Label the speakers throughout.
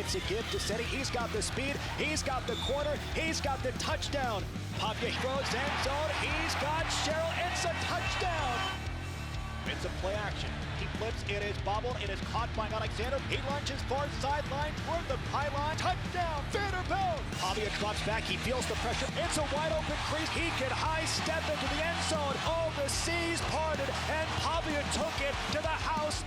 Speaker 1: It's a give to Cedi. He's got the speed. He's got the corner. He's got the touchdown. Pavia throws end zone. He's got Sherrill. It's a touchdown. It's a play action. He flips. It is bobbled. It is caught by Alexander. He launches far sideline toward the pylon. Touchdown, Vanderbilt. Pavia drops back. He feels the pressure. It's a wide open crease. He can high step into the end zone. Oh, the seas parted, and Pavia took it to the house.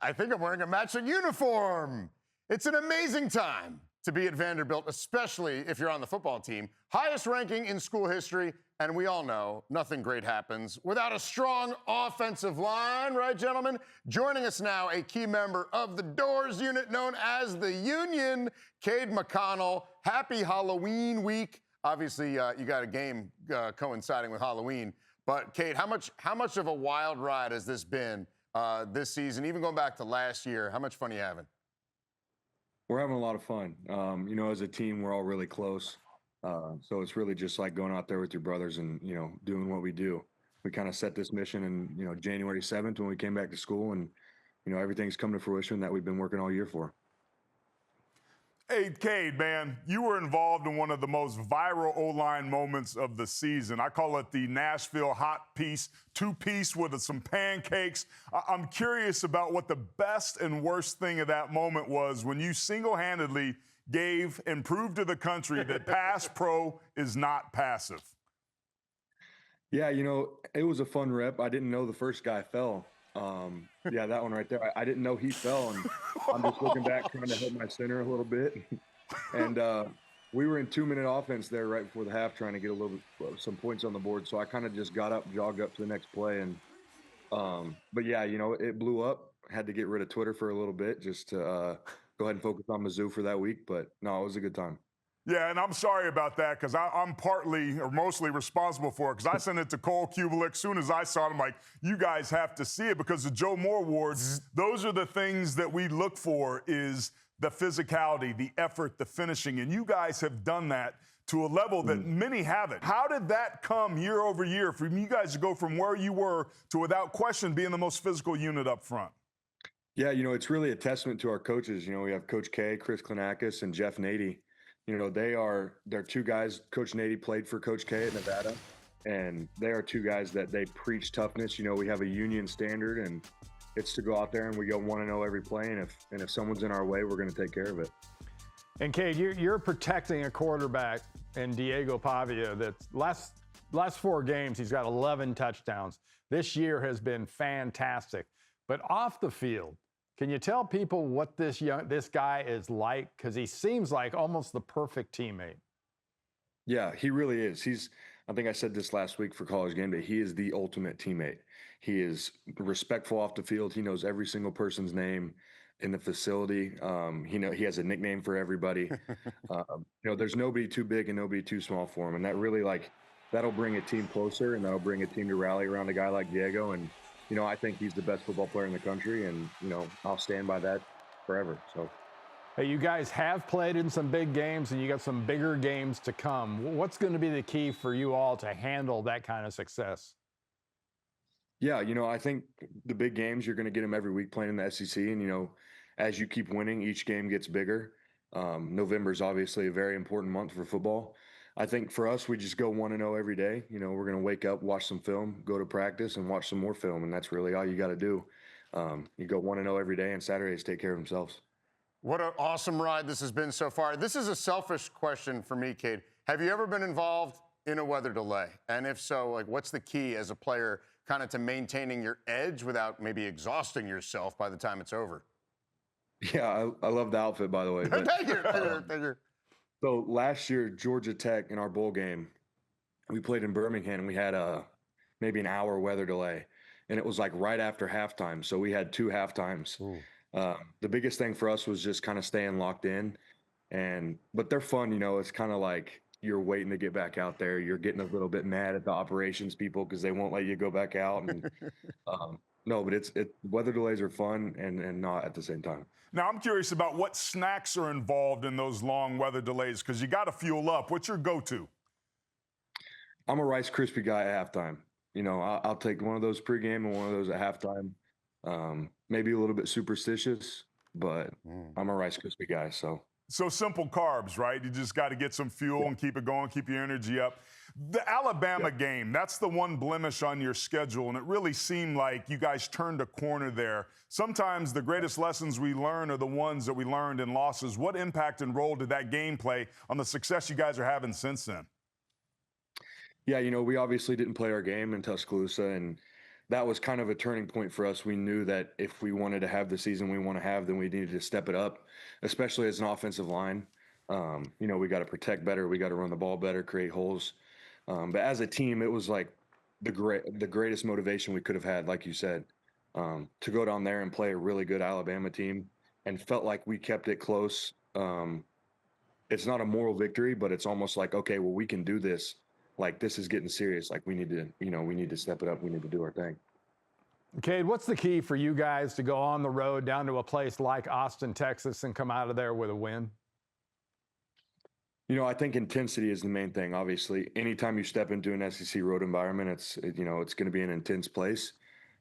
Speaker 2: I think I'm wearing a matching uniform. It's an amazing time to be at Vanderbilt, especially if you're on the football team. Highest ranking in school history, and we all know nothing great happens without a strong offensive line, right, gentlemen? Joining us now, a key member of the Doors unit known as the Union, Cade McConnell. Happy Halloween week. Obviously, you got a game coinciding with Halloween. But, Cade, how much of a wild ride has this been this season, even going back to last year? How much fun are you having?
Speaker 3: We're having a lot of fun. As a team, we're all really close. So it's really just like going out there with your brothers and, doing what we do. We kind of set this mission in, January 7th when we came back to school, and, everything's come to fruition that we've been working all year for.
Speaker 4: Hey, Cade, man, you were involved in one of the most viral O-line moments of the season. I call it the Nashville hot piece, two-piece with some pancakes. I'm curious about what the best and worst thing of that moment was when you single-handedly gave and proved to the country that pass pro is not passive.
Speaker 3: Yeah, it was a fun rep. I didn't know the first guy fell. That one right there. I didn't know he fell, and I'm just looking back trying to hit my center a little bit. And we were in 2-minute offense there right before the half, trying to get some points on the board. So I kind of just got up, jogged up to the next play, and it blew up. I had to get rid of Twitter for a little bit just to go ahead and focus on Mizzou for that week. But no, it was a good time.
Speaker 4: Yeah, and I'm sorry about that because I'm partly or mostly responsible for it because I sent it to Cole Kubelik. As soon as I saw it, I'm like, you guys have to see it because the Joe Moore Awards, those are the things that we look for is the physicality, the effort, the finishing, and you guys have done that to a level that many haven't. How did that come year over year for you guys to go from where you were to, without question, being the most physical unit up front?
Speaker 3: Yeah, it's really a testament to our coaches. We have Coach K, Chris Klinakis, and Jeff Nady. They're two guys. Coach Nady played for Coach K at Nevada, and they are two guys that they preach toughness. We have a union standard, and it's to go out there and we go 1-0 every play. And if someone's in our way, we're going to take care of it.
Speaker 5: And Cade, you're protecting a quarterback in Diego Pavia that's last 4 games, he's got 11 touchdowns. This year has been fantastic. But off the field, can you tell people what this guy is like? Because he seems like almost the perfect teammate.
Speaker 3: Yeah, he really is. I think I said this last week for College Game Day. He is the ultimate teammate. He is respectful off the field. He knows every single person's name in the facility. He has a nickname for everybody. There's nobody too big and nobody too small for him. And that really that'll bring a team closer, and that'll bring a team to rally around a guy like Diego. And I think he's the best football player in the country, and, I'll stand by that forever. So,
Speaker 5: hey, you guys have played in some big games, and you got some bigger games to come. What's going to be the key for you all to handle that kind of success?
Speaker 3: Yeah, I think the big games, you're going to get them every week playing in the SEC, and, as you keep winning, each game gets bigger. November is obviously a very important month for football. I think for us, we just go 1-0 every day. We're going to wake up, watch some film, go to practice, and watch some more film, and that's really all you got to do. You go 1-0 every day, and Saturdays take care of themselves.
Speaker 2: What an awesome ride this has been so far. This is a selfish question for me, Cade. Have you ever been involved in a weather delay? And if so, what's the key as a player kind of to maintaining your edge without maybe exhausting yourself by the time it's over?
Speaker 3: Yeah, I love the outfit, by the way. But,
Speaker 2: Thank you.
Speaker 3: So last year, Georgia Tech in our bowl game, we played in Birmingham, and we had maybe an hour weather delay, and it was right after halftime. So we had 2 halftimes. The biggest thing for us was just kind of staying locked in, but they're fun. It's kind of like you're waiting to get back out there. You're getting a little bit mad at the operations people because they won't let you go back out. And no, but weather delays are fun and not at the same time.
Speaker 4: Now, I'm curious about what snacks are involved in those long weather delays because you got to fuel up. What's your go-to?
Speaker 3: I'm a Rice Krispie guy at halftime. I'll take one of those pregame and one of those at halftime. Maybe a little bit superstitious, but I'm a Rice Krispie guy, so.
Speaker 4: So simple carbs, right? You just got to get some fuel and keep it going, keep your energy up. The Alabama game, that's the one blemish on your schedule, and it really seemed like you guys turned a corner there. Sometimes the greatest lessons we learn are the ones that we learned in losses. What impact and role did that game play on the success you guys are having since then?
Speaker 3: Yeah, we obviously didn't play our game in Tuscaloosa, and that was kind of a turning point for us. We knew that if we wanted to have the season we want to have, then we needed to step it up, especially as an offensive line. We got to protect better. We got to run the ball better, create holes. But as a team, it was like the greatest motivation we could have had, like you said, to go down there and play a really good Alabama team, and felt like we kept it close. It's not a moral victory, but it's almost like, okay, well, we can do this. Like, this is getting serious. Like, we need to step it up. We need to do our thing.
Speaker 5: Cade, what's the key for you guys to go on the road down to a place like Austin, Texas, and come out of there with a win?
Speaker 3: I think intensity is the main thing. Obviously, anytime you step into an SEC road environment, it's going to be an intense place.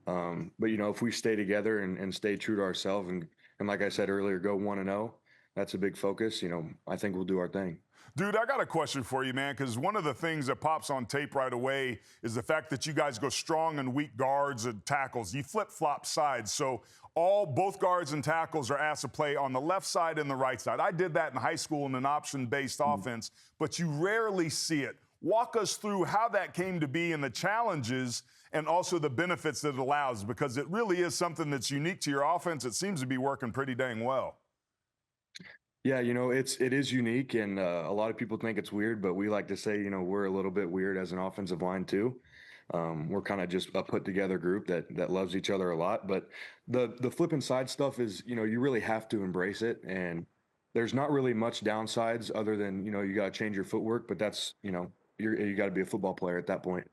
Speaker 3: But if we stay together and stay true to ourselves, and like I said earlier, go 1-0, that's a big focus. I think we'll do our thing.
Speaker 4: Dude, I got a question for you, man, because one of the things that pops on tape right away is the fact that you guys go strong and weak guards and tackles. You flip-flop sides, so both guards and tackles are asked to play on the left side and the right side. I did that in high school in an option-based offense, but you rarely see it. Walk us through how that came to be and the challenges and also the benefits that it allows, because it really is something that's unique to your offense. It seems to be working pretty dang well.
Speaker 3: Yeah, it is unique, and a lot of people think it's weird, but we like to say, we're a little bit weird as an offensive line too. We're kind of just a put together group that loves each other a lot. But the flip and side stuff is, you really have to embrace it, and there's not really much downsides other than, you got to change your footwork, but that's, you got to be a football player at that point.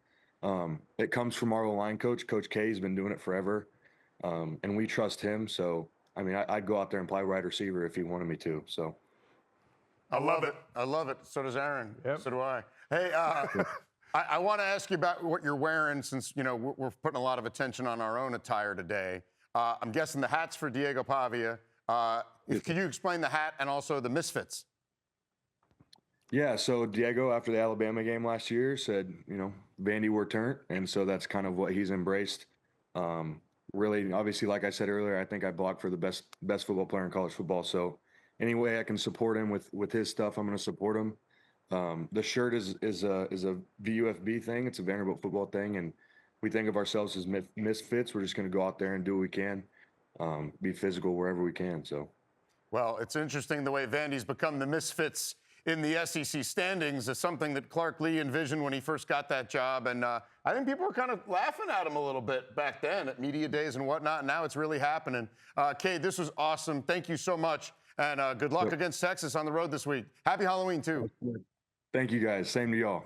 Speaker 3: It comes from our O-line coach. Coach K has been doing it forever, and we trust him. So, I'd go out there and play wide receiver if he wanted me to. So,
Speaker 4: I love it.
Speaker 2: I love it. So does Aaron.
Speaker 5: Yep.
Speaker 2: So do I. Hey, I want to ask you about what you're wearing, since we're putting a lot of attention on our own attire today. I'm guessing the hat's for Diego Pavia. Can you explain the hat and also the Misfits?
Speaker 3: Yeah, so Diego, after the Alabama game last year, said, Vandy were turned, and so that's kind of what he's embraced. Really, obviously, like I said earlier, I think I blocked for the best football player in college football. So any way I can support him with his stuff, I'm going to support him. The shirt is a VUFB thing. It's a Vanderbilt football thing, and we think of ourselves as misfits. We're just going to go out there and do what we can, be physical wherever we can. So,
Speaker 2: well, it's interesting the way Vandy's become the misfits in the SEC standings is something that Clark Lee envisioned when he first got that job. And I think people were kind of laughing at him a little bit back then at media days and whatnot. And now it's really happening. Cade, this was awesome. Thank you so much. And good luck against Texas on the road this week. Happy Halloween, too.
Speaker 3: Thank you, guys. Same to y'all.